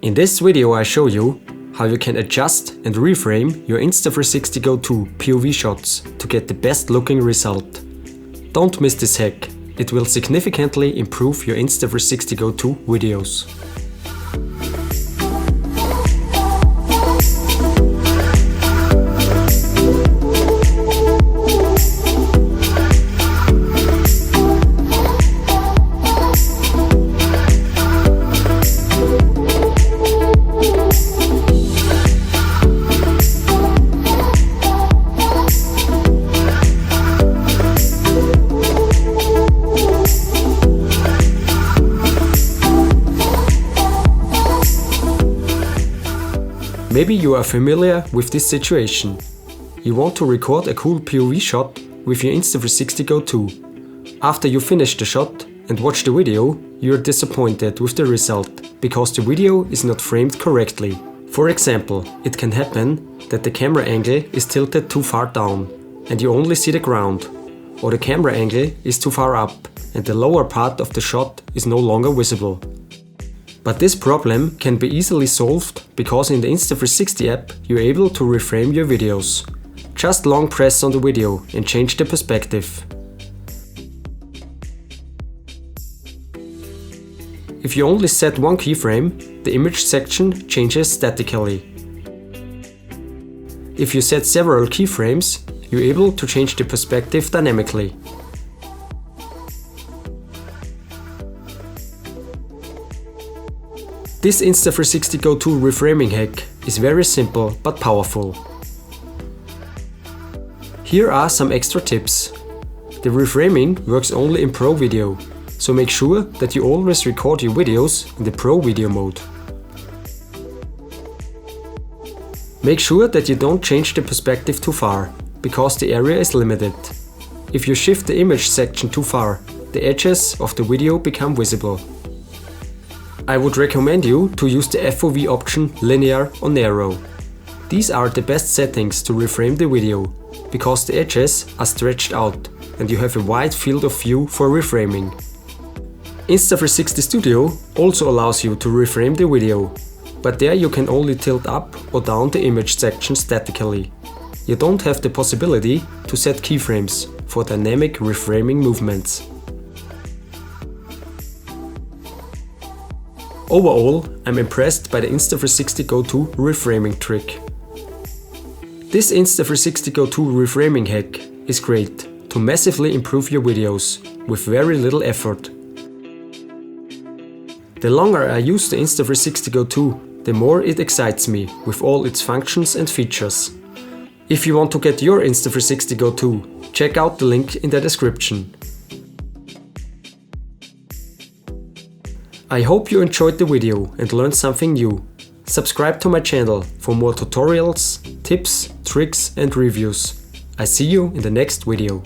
In this video I show you how you can adjust and reframe your Insta360 Go 2 POV shots to get the best looking result. Don't miss this hack, it will significantly improve your Insta360 Go 2 videos. Maybe you are familiar with this situation. You want to record a cool POV shot with your Insta360 Go 2. After you finish the shot and watch the video, you are disappointed with the result because the video is not framed correctly. For example, it can happen that the camera angle is tilted too far down and you only see the ground, or the camera angle is too far up and the lower part of the shot is no longer visible. But this problem can be easily solved because in the Insta360 app you're able to reframe your videos. Just long press on the video and change the perspective. If you only set one keyframe, the image section changes statically. If you set several keyframes, you're able to change the perspective dynamically. This Insta360 Go 2 reframing hack is very simple but powerful. Here are some extra tips. The reframing works only in Pro Video, so make sure that you always record your videos in the Pro Video mode. Make sure that you don't change the perspective too far, because the area is limited. If you shift the image section too far, the edges of the video become visible. I would recommend you to use the FOV option linear or narrow. These are the best settings to reframe the video, because the edges are stretched out and you have a wide field of view for reframing. Insta360 Studio also allows you to reframe the video, but there you can only tilt up or down the image section statically. You don't have the possibility to set keyframes for dynamic reframing movements. Overall, I'm impressed by the Insta360 Go 2 reframing trick. This Insta360 Go 2 reframing hack is great to massively improve your videos with very little effort. The longer I use the Insta360 Go 2, the more it excites me with all its functions and features. If you want to get your Insta360 Go 2, check out the link in the description. I hope you enjoyed the video and learned something new. Subscribe to my channel for more tutorials, tips, tricks and reviews. I see you in the next video.